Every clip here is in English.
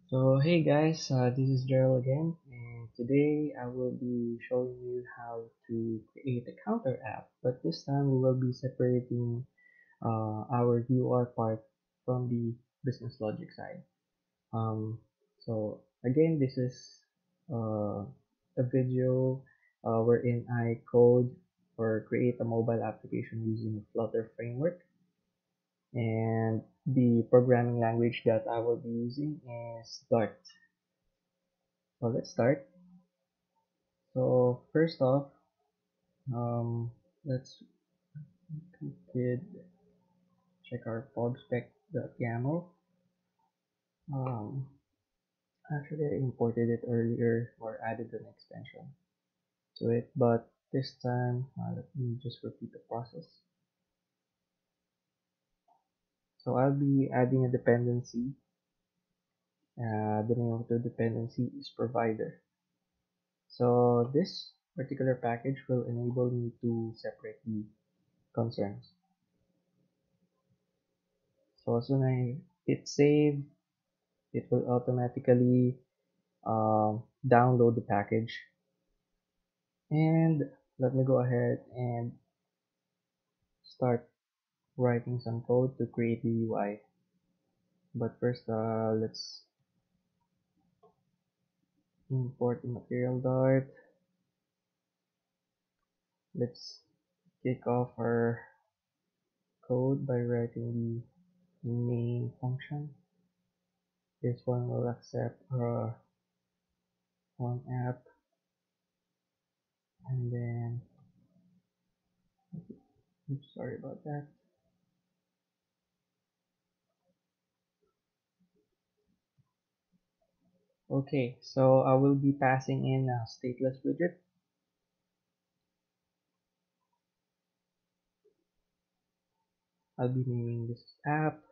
So hey guys, this is Gerald again, and today I will be showing you how to create a counter app. But this time we will be separating our UR part from the business logic side. Um, so again, this is a video wherein I code or create a mobile application using Flutter framework, and the programming language that I will be using is Dart. So let's start. So first off, um, let's did check our pubspec.yaml. Um, Actually, I imported it earlier or added an extension to it, but this time let me just repeat the process. So I'll be adding a dependency. The name of the dependency is provider. So this particular package will enable me to separate the concerns. So as soon as I hit save, it will automatically download the package, and let me go ahead and start writing some code to create the UI. But first, let's import the material dart. Let's kick off our code by writing the main function. This one will accept one app, and then oops, sorry about that. Okay, so I will be passing in a stateless widget. I'll be naming this app,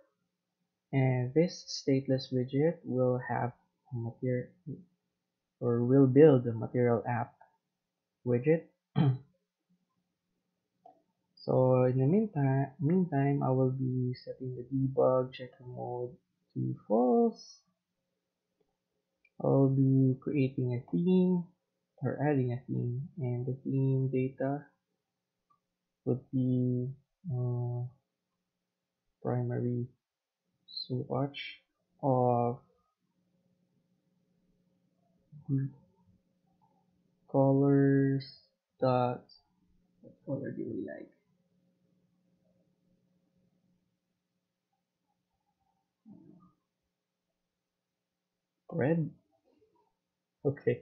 and this stateless widget will have a material or will build a material app widget. So in the meantime, I will be setting the debug checker mode to false. I'll be creating a theme or adding a theme, and the theme data would be uh, primary swatch of colors dot what color do we like? Red. Okay,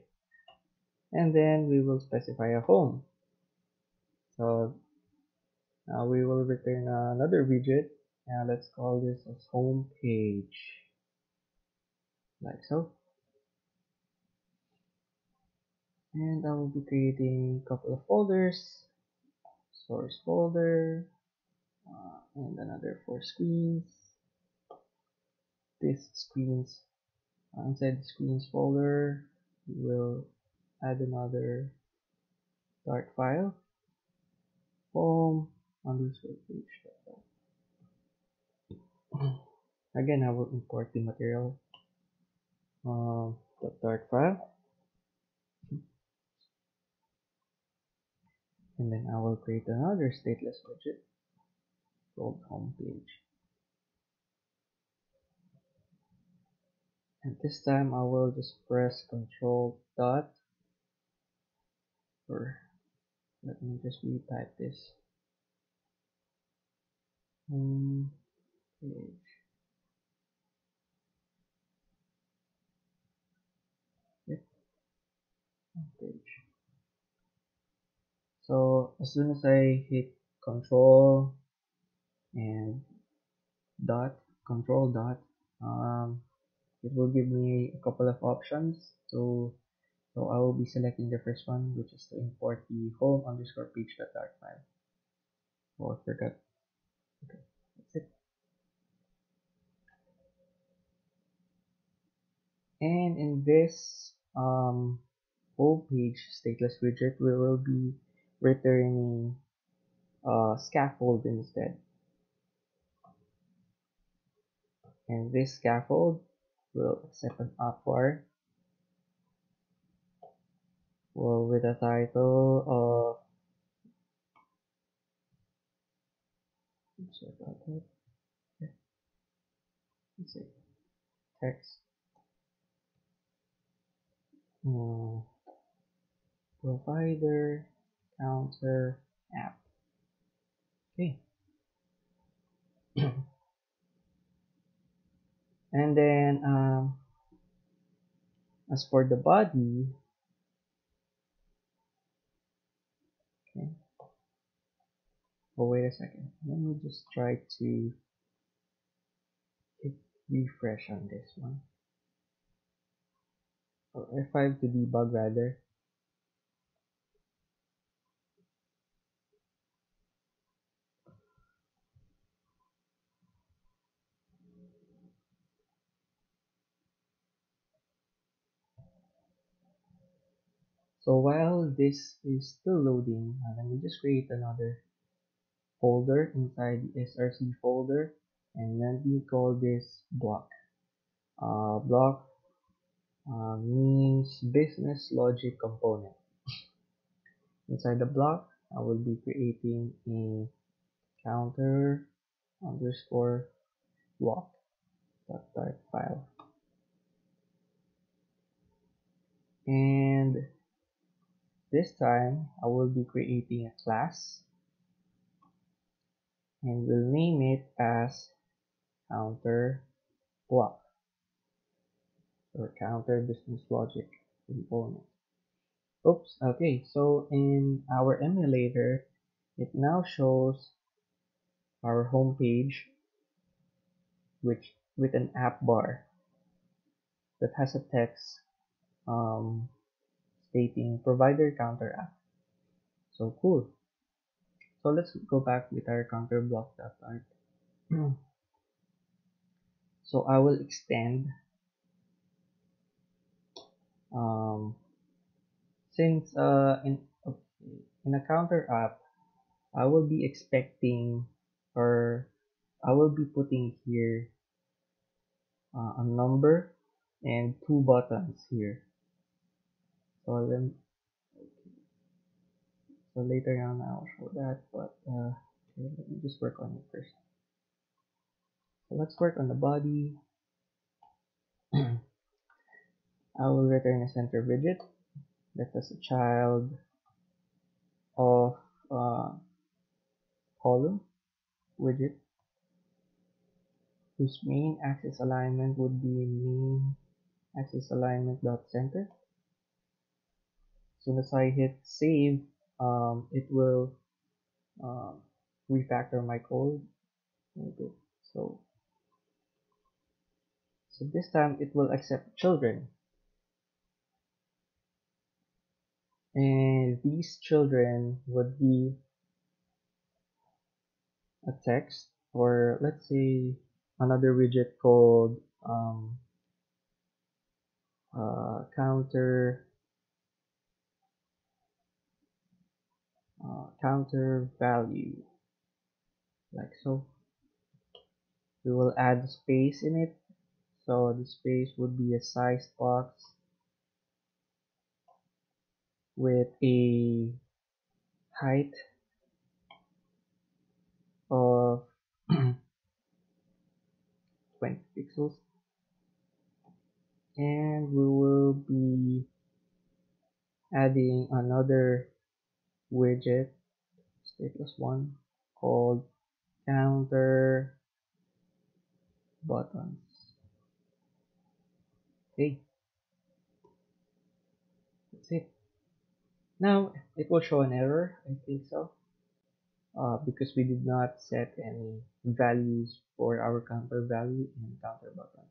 and then we will specify a home. So now we will return another widget. Now let's call this as home page, like so. And I will be creating a couple of folders, source folder, and another for screens. This screens, inside the screens folder, we will add another Dart file, home underscore page. Again, I will import the material Dart file, and then I will create another stateless widget called home page. And this time I will just press Control dot, or let me just retype this, home page. Yep, home page. So as soon as I hit Control and dot, Control dot, it will give me a couple of options. So I will be selecting the first one, which is to import the home underscore page dart file. Oh, I forgot. Okay, that's it. And in this home page stateless widget, we will be returning scaffold instead. And this scaffold We'll accept an upward, well, with a title of, sorry about that. Yeah, let's see, text, mm, provider counter app. Okay. And then as for the body, okay. Oh, wait a second. Let me just try to hit refresh on this one. Or F5 to debug rather. So while this is still loading, let me just create another folder inside the src folder, and let me call this block. Block means business logic component. Inside the block, I will be creating a counter underscore block dot type file, and this time I will be creating a class and will name it as counter block or counter business logic component. Oops, okay, so in our emulator, it now shows our home page which with an app bar that has a text um, stating provider counter app. So cool. So let's go back with our counter block.art. So I will extend um, since in a counter app I will be expecting, or I will be putting here a number and two buttons here. So then, so later on I'll show that, but okay, let me just work on it first. So let's work on the body. I will return a center widget that has a child of column widget whose main axis alignment would be main axis alignment dot center. As soon as I hit save, it will um, refactor my code. Okay. So, so this time it will accept children, and these children would be a text, or let's say another widget called counter counter value, like so. We will add space in it, so the space would be a sized box with a height of 20 pixels, and we will be adding another widget, stateless one, called counter buttons. Okay, that's it. Now it will show an error, I think so, because we did not set any values for our counter value and counter button.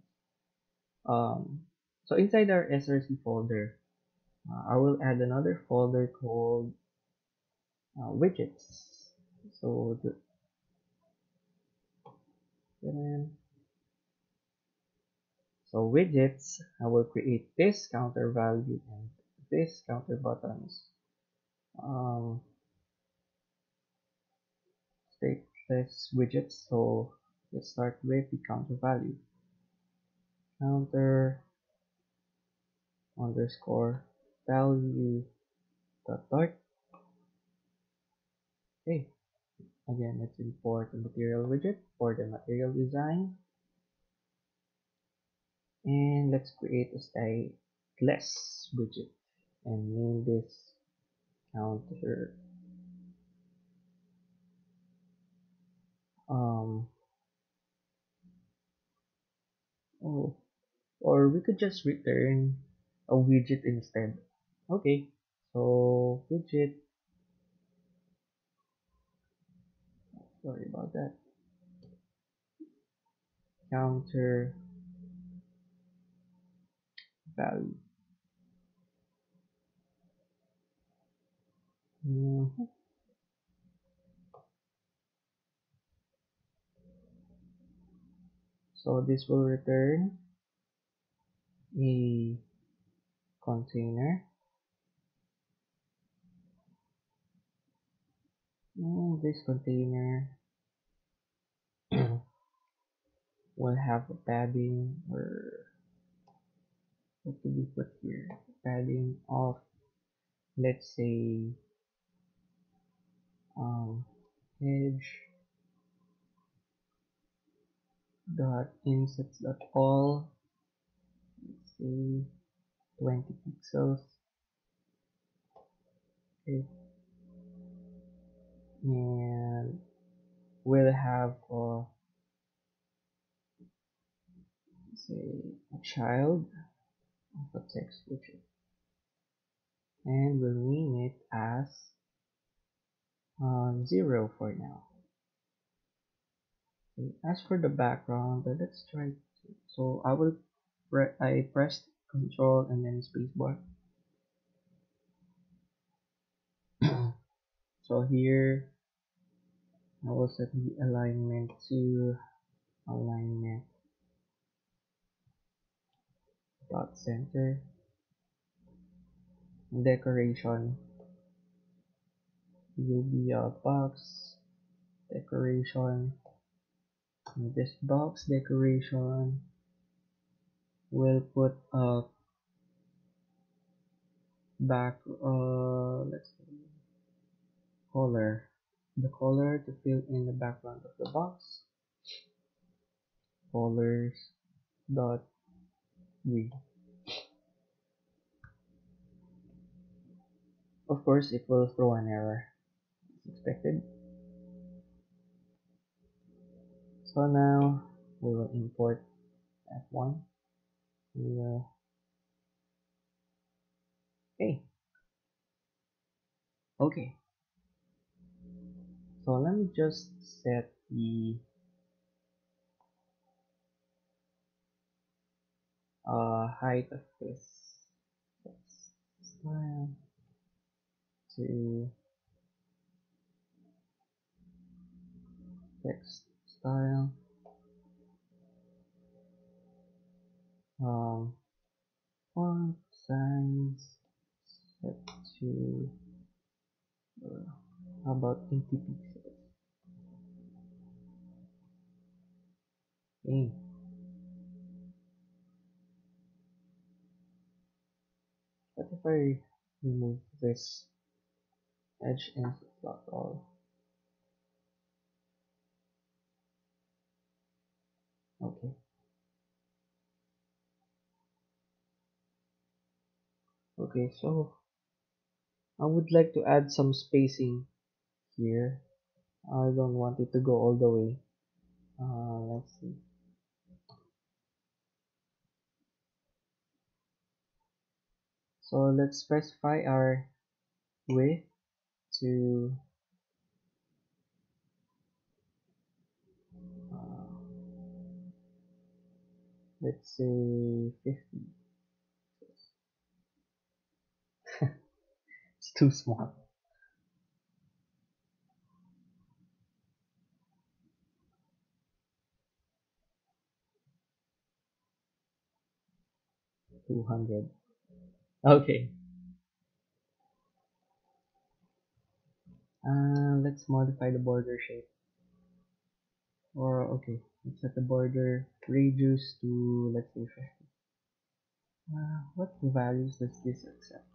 So inside our src folder, I will add another folder called widgets. So then, so widgets, I will create this counter value and this counter buttons. Um, stateless widgets. So let's start with the counter value. counter underscore value dot dart. Okay, again, let's import the material widget for the material design, and let's create a stateless widget and name this counter. Um, oh, or we could just return a widget instead. Okay, so widget, sorry about that, counter value. Mhm. So this will return a container, and this container will have a padding, or what could we put here? Padding of, let's say, um, edge dot insets dot all, let's say 20 pixels. Okay, and we'll have say a child of a text widget, and we'll name it as 0 for now. Okay. As for the background, let's try to, so I pressed control and then spacebar. So here I will set the alignment to alignment dot center. Decoration will be a box decoration. And this box decoration will put a back, let's see, color, the color to fill in the background of the box. Colors dot grid. Of course, it will throw an error as expected. So now we will import F1. We will, okay, okay. So let me just set the height of this style to text style. Um, font size set to how about 80 pixels. Okay. What if I remove this edge and slot all? Okay. Okay, so I would like to add some spacing here. I don't want it to go all the way. Let's see. So let's specify our width to uh, let's say 50. It's too small. 200. Okay. Let's modify the border shape. Or okay. Let's set the border radius to, let's say, 50. What values does this accept?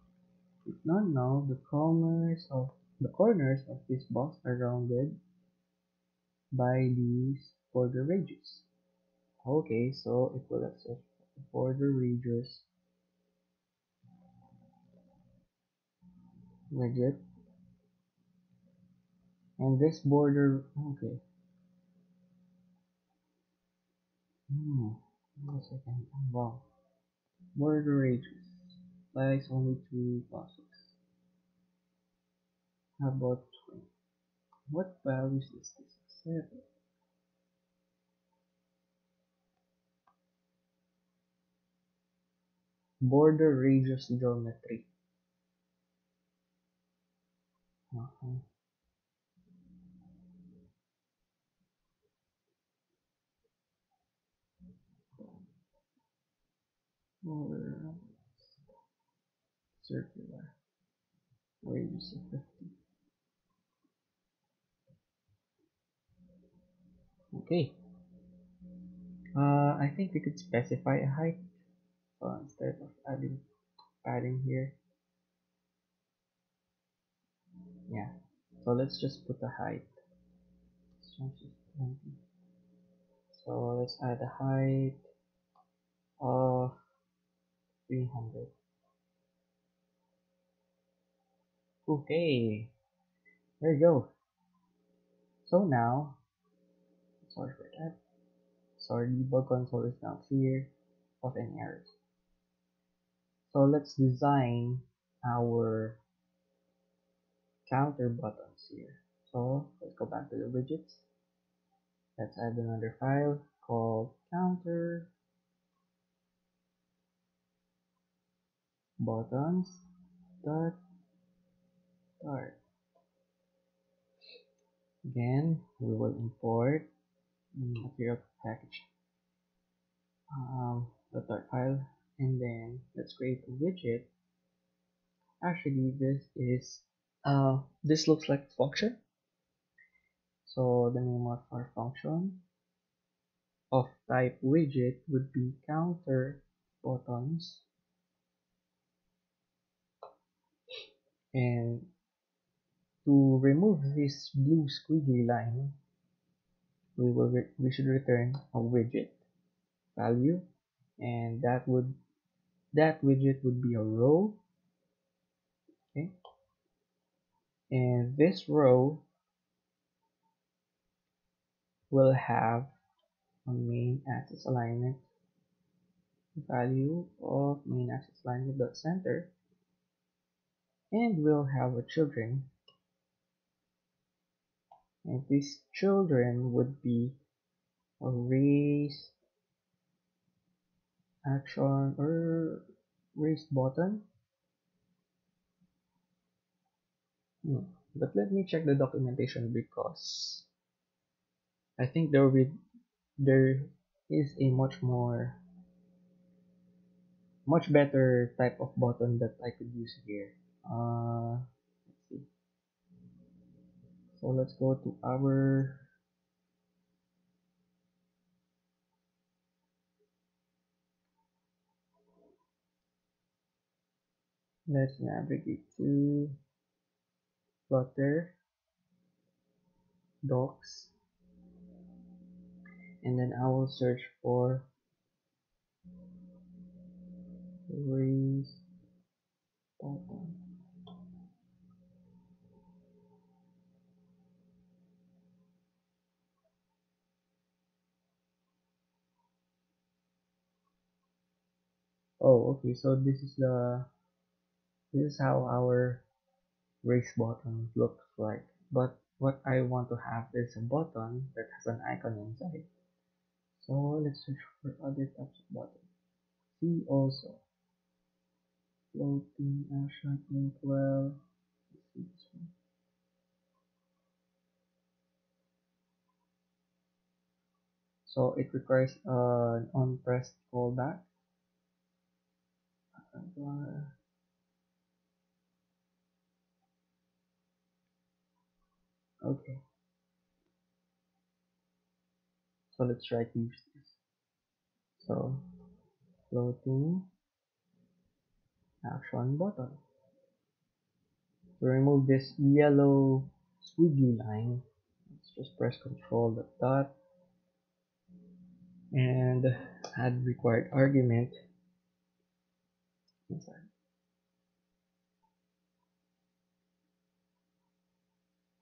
If none now, the corners of this box are rounded by these border radius. Okay, so it will accept the border radius widget, and this border. Okay. Hmm. Wait a second. I'm wrong. Border radius applies only to bosses. How about 20? What values is this accept? Border radius geometry. Uh-huh. Border circular radius of 50. Okay. I think we could specify a height. So instead of adding padding here, yeah. So let's just put a height. Let's change this to 20. So let's add a height of 300. Okay, there you go. So now, sorry for that. Sorry, debug console is now clear of any errors. So let's design our counter buttons here. So let's go back to the widgets. Let's add another file called counter buttons dot start. Again, we will import material package the start file, and then let's create a widget. Actually, this looks like a function. So the name of our function of type widget would be counter buttons, and to remove this blue squiggly line, we should return a widget value, and that widget would be a row. Okay, and this row will have a main axis alignment value of main axis alignment dot center, and we'll have a children, and these children would be a raised action or raised button. Hmm. But let me check the documentation, because I think there is a much better type of button that I could use here. Let's see. So let's go to our, let's navigate to Flutter docs, and then I will search for raise button. Oh, okay. So this is how our raise button looks like. But what I want to have is a button that has an icon inside. So let's search for other types of button. See also floating action inkwell. Let's see this one. So it requires an on-pressed callback. Okay. So let's try to use this. So floating action button. To remove this yellow squiggly line, let's just press Control the dot and add required argument inside.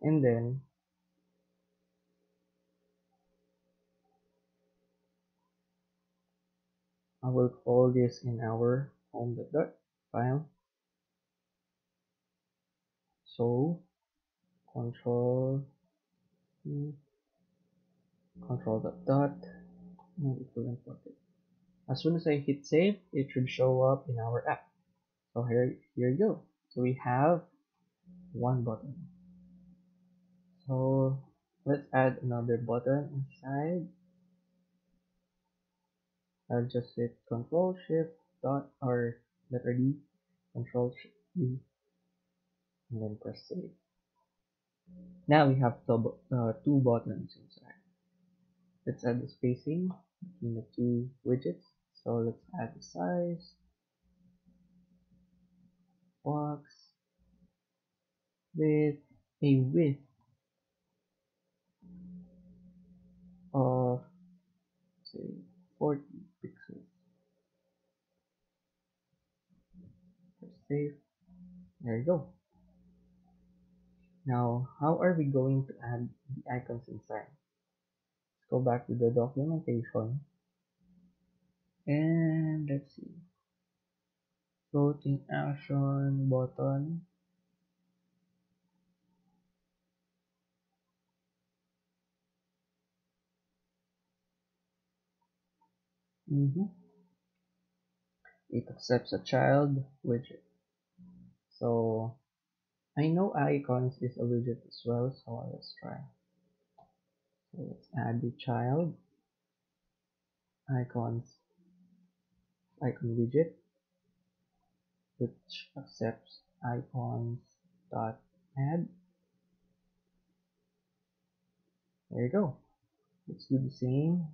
And then I will call this in our home.dot file. So control control the dot and it will import it. As soon as I hit save, it should show up in our app. So here you go. So we have one button. So let's add another button inside. I'll just hit Control Shift dot or letter D, Control Shift D, and then press save. Now we have two buttons inside. Let's add the spacing between the two widgets. So let's add the size box with a width of say 40 pixels. Press save. There you go. Now, how are we going to add the icons inside? Let's go back to the documentation and let's see. Floating action button. It accepts a child widget. So I know icons is a widget as well, so let's try. So let's add the child icons icon widget, which accepts icons dot add. There you go. Let's do the same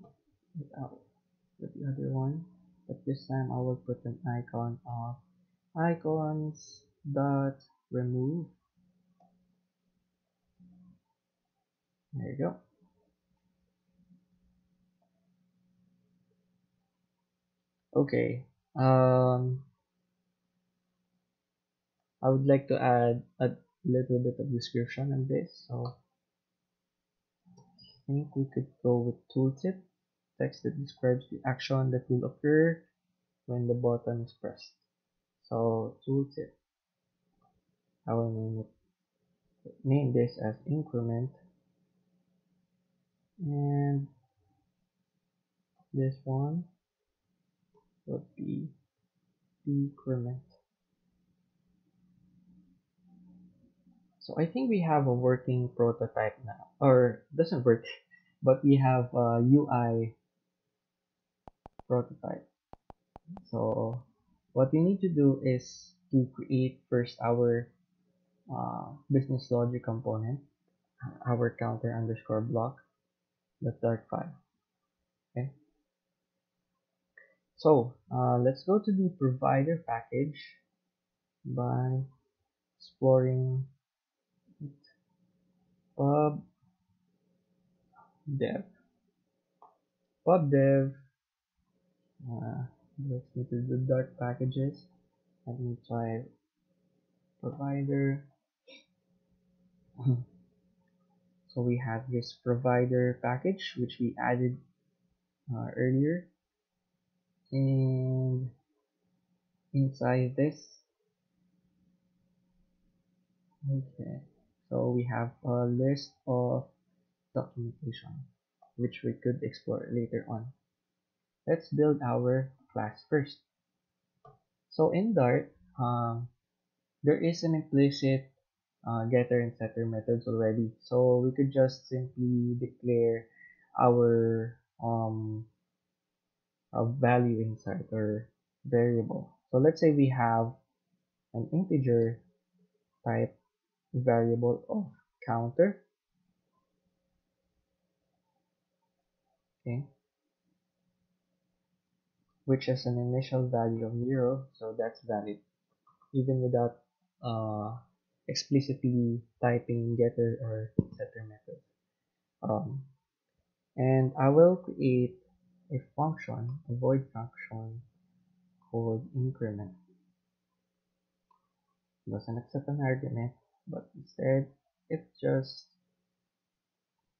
with the other one, but this time I will put an icon of icons dot remove. There you go. Okay. I would like to add a little bit of description on this. So I think we could go with tooltip, text that describes the action that will occur when the button is pressed. So tooltip, I will name this as increment, and this one would be decrement. So I think we have a working prototype now, or doesn't work, but we have a UI prototype. So what we need to do is to create first our business logic component, our counter underscore block, the Dart file. Okay. So let's go to the provider package by exploring pub dev. Pub dev. Let's go to the Dart packages. Let me try provider. So we have this provider package which we added earlier, and inside this, okay, so we have a list of documentation which we could explore later on. Let's build our class first. So in Dart, there is an implicit getter and setter methods already, so we could just simply declare our a value inside or variable. So let's say we have an integer type variable of counter, okay, which has an initial value of 0, so that's valid, even without uh, explicitly typing getter or setter method. Um, and I will create a function, a void function called increment. Doesn't accept an argument, but instead it just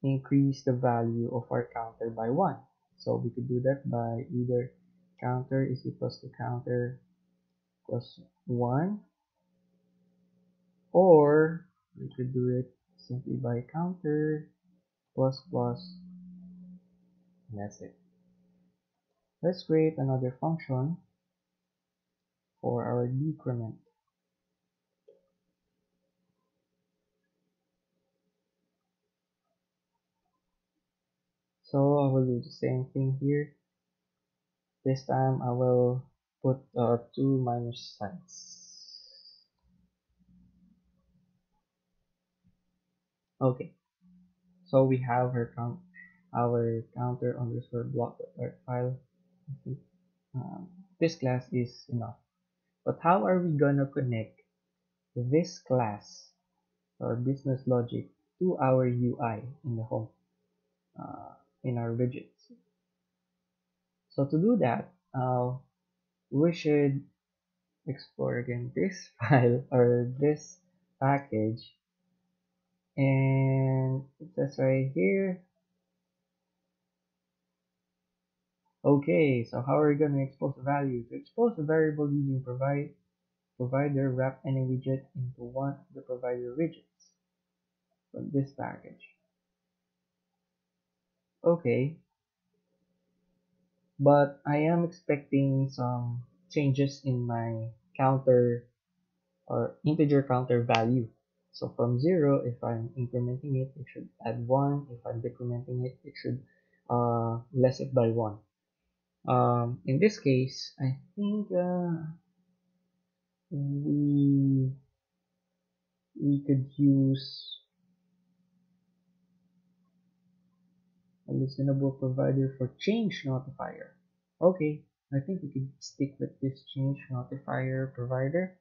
increase the value of our counter by 1. So we could do that by either counter is equals to counter plus 1, or we could do it simply by counter plus plus, and that's it. Let's create another function for our decrement. So I will do the same thing here. This time I will put two minus signs. Okay, so we have our counter underscore block.dart file. I think this class is enough. But how are we gonna connect this class or business logic to our UI in the home, in our widgets? So to do that, we should explore again this file or this package, and it says right here. Okay, so how are we going to expose a value? To expose a variable using provider, wrap any widget into one of the provider widgets from this package. Okay, but I am expecting some changes in my counter or integer counter value. So from 0, if I'm incrementing it, it should add 1. If I'm decrementing it, it should less it by 1. In this case, I think we could use a listenable provider for change notifier. Okay, I think we could stick with this change notifier provider.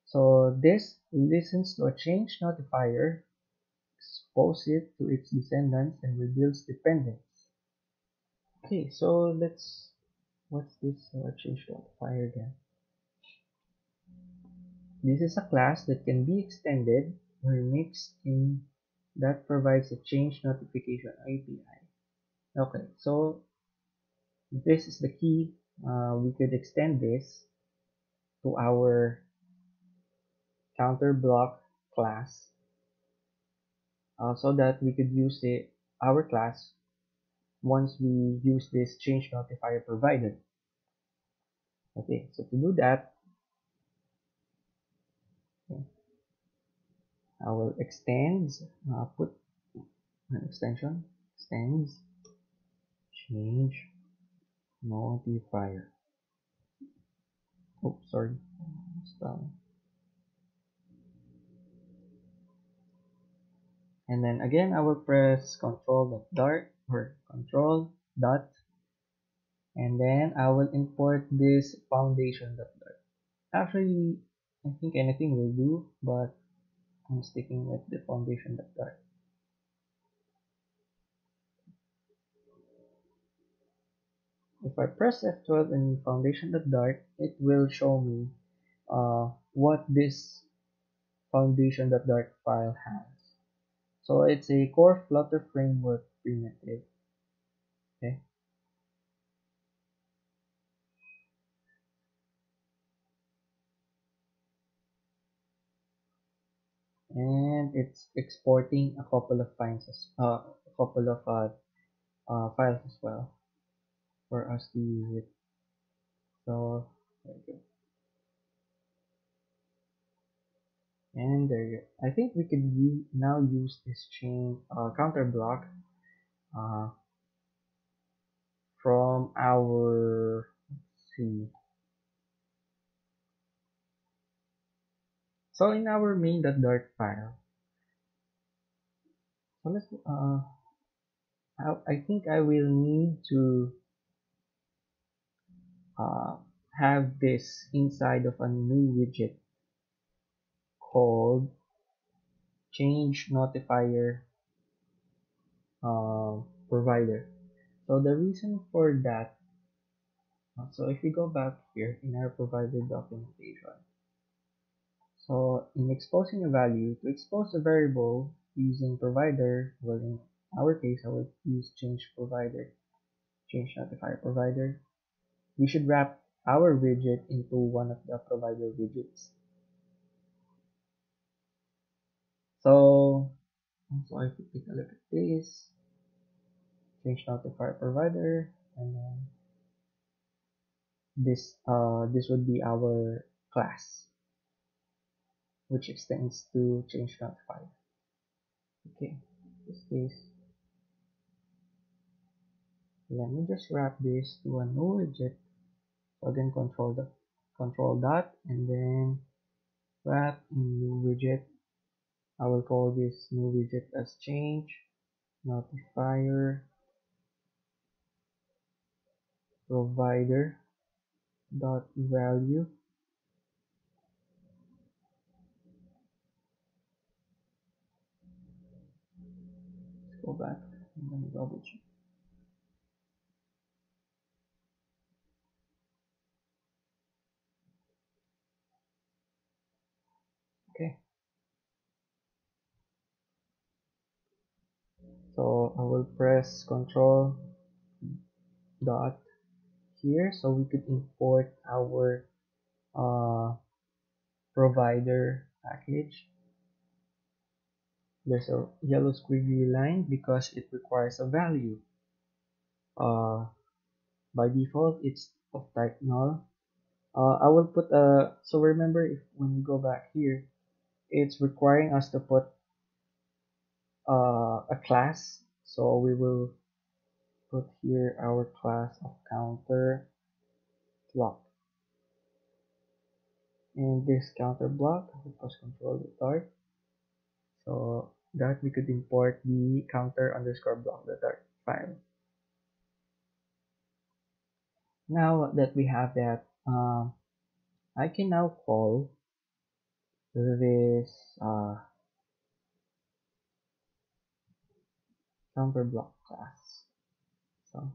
So this listens to a change notifier, exposes it to its descendants, and reveals dependents. Okay, so what's this change notifier again? This is a class that can be extended or mixed in that provides a change notification API. Okay, so this is the key. We could extend this to our counter block class, so that we could use our class once we use this change notifier provided. Okay, so to do that, okay, I will put an extension, extends change notifier. Oh, sorry, spelling. And then again, I will press control.dart or control dot, and then I will import this foundation.dart. Actually, I think anything will do, but I'm sticking with the foundation.dart. If I press F12 in foundation.dart, it will show me what this foundation.dart file has. So it's a core Flutter framework primitive. Okay, and it's exporting a couple of files as well for us to use it. So there you go. And there you go. I think we can now use this chain counter block uh, from our, let's see. So in our main.dart file, so let's I think I will need to uh, have this inside of a new widget called change notifier uh, provider. So the reason for that, so if we go back here in our provider documentation, so in exposing a value, to expose a variable using provider, well in our case I will use change provider, change notifier provider. We should wrap our widget into one of the provider widgets. So, so if we take a look at this, change notifier provider, and then this would be our class, which extends to change notifier. Okay, this case, let me just wrap this to a new widget. So again, control dot, and then wrap in new widget. I will call this new widget as change notifier provider dot value. Let's go back. I'm gonna double check. Okay, so I will press control dot here so we could import our uh, provider package. There's a yellow squiggly line because it requires a value. Uh, by default, it's of type null. I will put a, so remember if when we go back here, it's requiring us to put a class. So we will put here our class of counter block. And this counter block, we press control dart. So that we could import the counter underscore block dart file. Now that we have that, I can now call this counter block class. So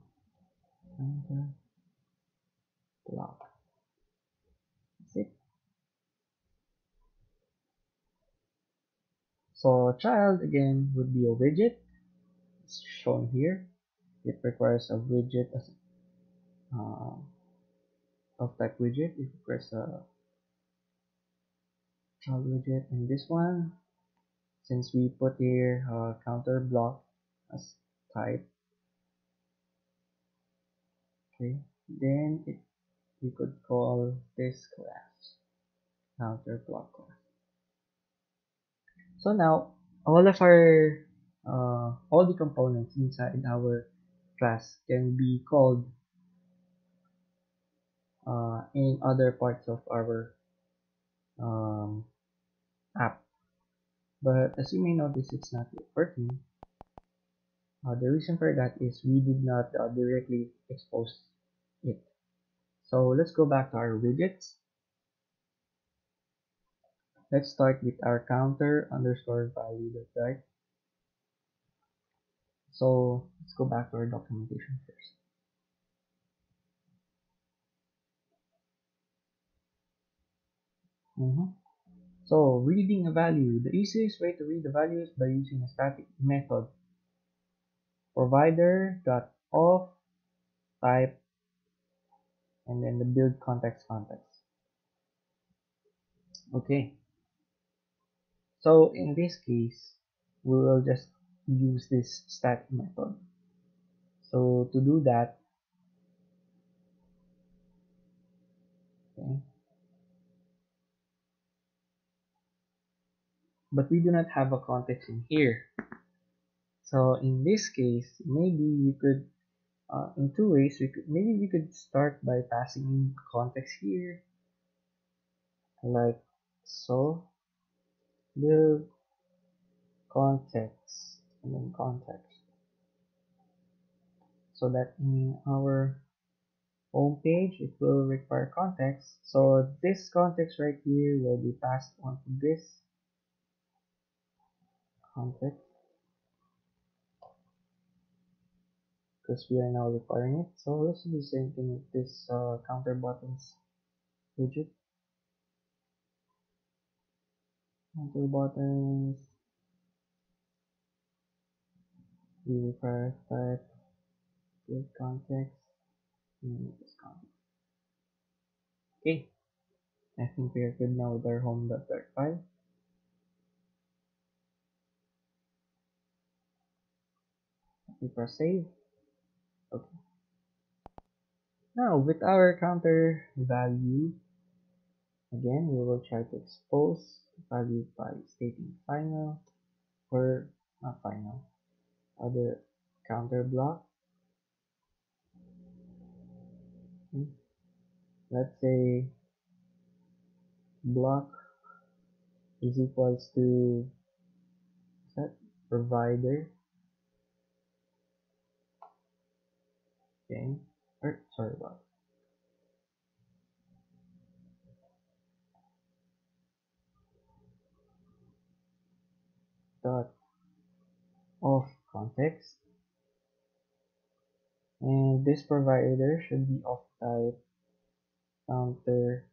counter block. That's it. So child again would be a widget. It's shown here. It requires a widget as uh, of type widget. It requires a child widget, and this one, since we put here counter block as type, okay, then we could call this class counter block class. So now all of our all the components inside our class can be called in other parts of our um, app. But as you may notice, it's not yet working. The reason for that is we did not directly expose it. So let's go back to our widgets. Let's start with our counter underscore value dot type. So let's go back to our documentation first. Mhm. So reading a value, the easiest way to read the value is by using a static method provider.of type and then the build context. Okay, so in this case, we will just use this static method. So to do that, okay, but we do not have a context in here. So in this case, maybe we could, in two ways, maybe we could start by passing in context here, like so, build context and then context. so that in our home page it will require context. So this context right here will be passed on to this context because we are now requiring it. So let's do the same thing with this counter buttons widget. Counter buttons, we require type with context and this context. Okay, I think we are good now with our home.dart file. We press save. Okay. Now with our counter value, again we will try to expose value by stating final or not final, other counter block. Okay. Let's say block is equals to set provider. Okay, or sorry about dot of context, and this provider should be of type counter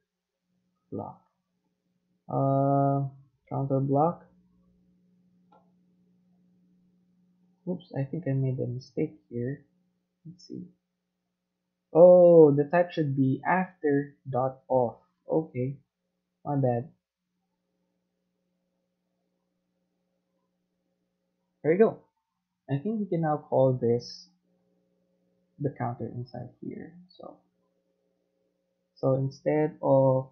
block. Counter block. Oops, I think I made a mistake here. Let's see. Oh, the type should be after dot off. Okay, my bad. There we go. I think we can now call this the counter inside here. So instead of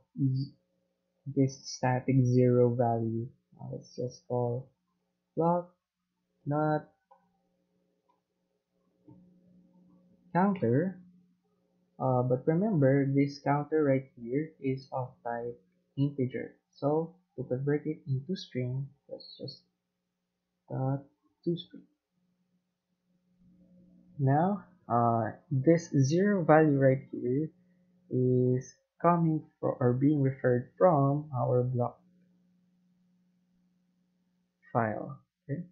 this static zero value, let's just call block dot counter. But remember, this counter right here is of type integer. So to convert it into string, let's just dot to string. Now, this zero value right here is coming from or being referred from our block file. Okay.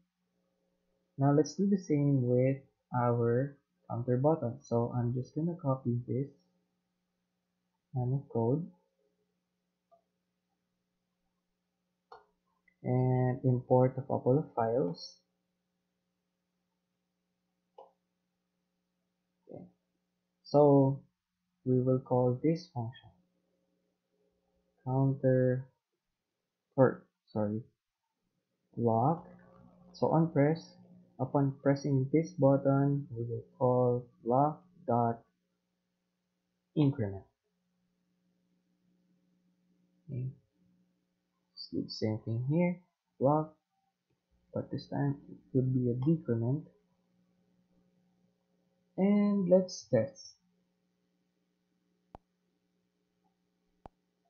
Now let's do the same with our counter button. So I'm just gonna copy this line of code and import a couple of files. Okay. So we will call this function counter or sorry block. So upon pressing this button, we will call block dot increment. Okay. Let's do the same thing here. Block, but this time it could be a decrement. And let's test.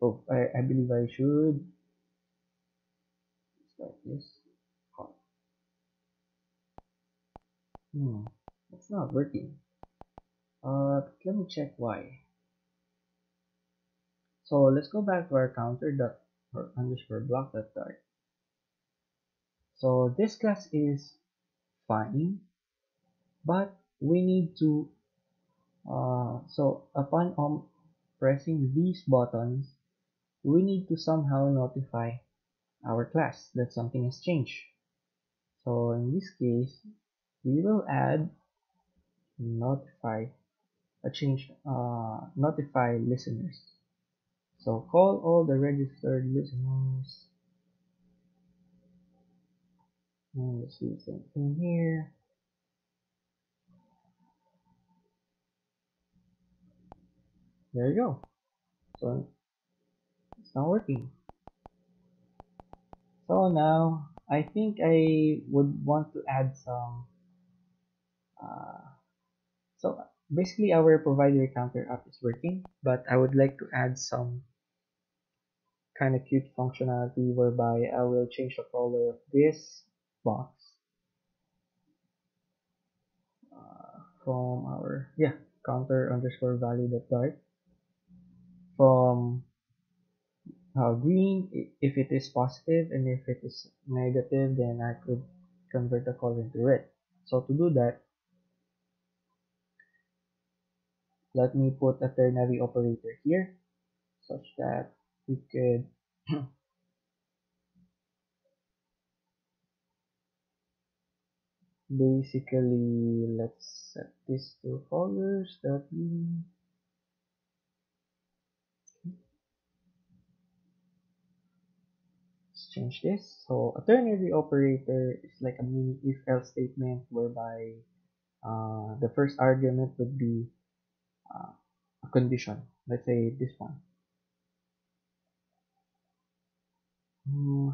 Oh, I believe I should start this. It's not working. Let me check why. So let's go back to our counter dot or underscore block dot dart. So this class is fine, but we need to so upon pressing these buttons, we need to somehow notify our class that something has changed. So in this case, we will add notify a change notify listeners. So call all the registered listeners. And let's do the same thing here. There you go. So it's not working. So now I think I would want to add some so basically our provider counter app is working, but I would like to add some kind of cute functionality whereby I will change the color of this box from our, yeah, counter underscore value dot dart from green if it is positive, and if it is negative, then I could convert the color into red. So to do that, let me put a ternary operator here such that we could basically, let's set this to colors that we, let's change this. So a ternary operator is like a mini if else statement whereby the first argument would be uh, a condition. Let's say this one.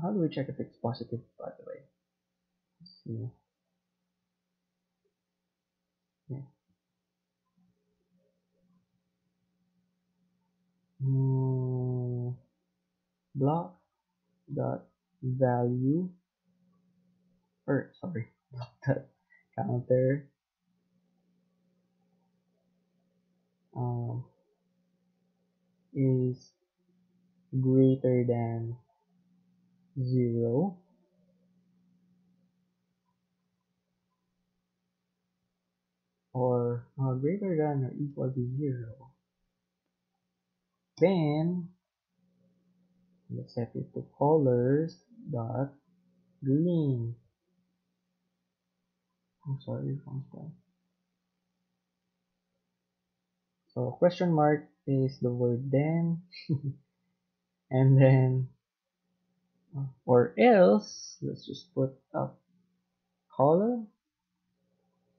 How do we check if it's positive, by the way? Let's see. Yeah. Hmm, block dot value, or sorry, dot counter um, is greater than 0, or greater than or equal to 0, then let's set it to colors dot green. I'm sorry, wrong spell. So question mark is the word then, and then or else let's just put a color.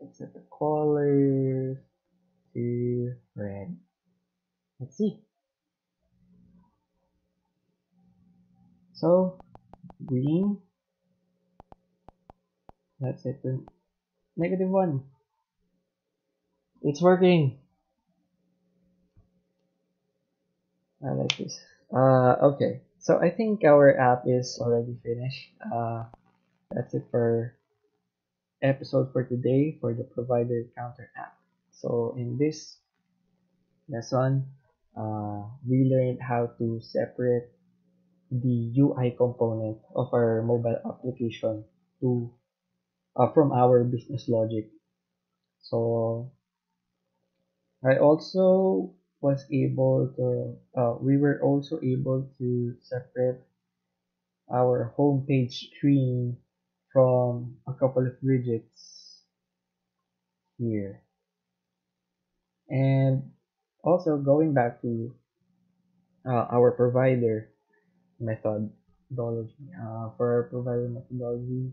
Let's set the colors to red. Let's see. So green, let's set to -1. It's working. I like this. Okay. So I think our app is already finished. That's it for episode for today for the provider counter app. So in this lesson, we learned how to separate the UI component of our mobile application to from our business logic. So I also was able to we were also able to separate our homepage screen from a couple of widgets here. And also going back to our provider methodology, for our provider methodology,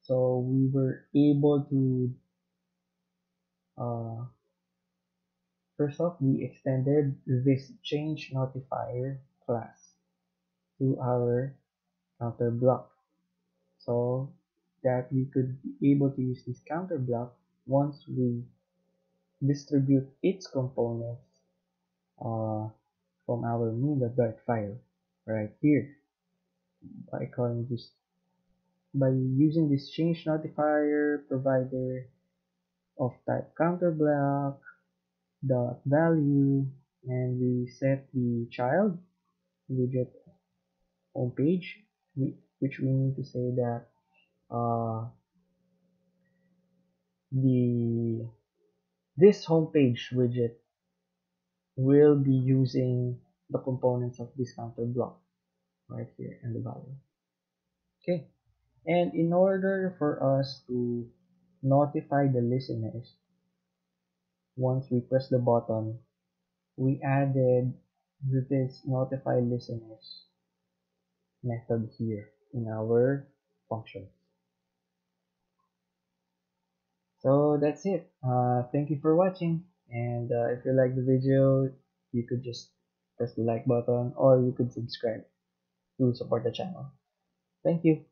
so we were able to uh, first off, we extended this change notifier class to our counter block so that we could be able to use this counter block once we distribute its components uh, from our main.dart file right here by calling this by using this change notifier provider of type counter block dot value, and we set the child widget homepage, which we need to say that uh, the this homepage widget will be using the components of this counter block right here in the value. Okay, and in order for us to notify the listeners once we press the button, we added this notify listeners method here in our function. So that's it. Thank you for watching, and if you like the video, you could just press the like button or you could subscribe to support the channel. Thank you.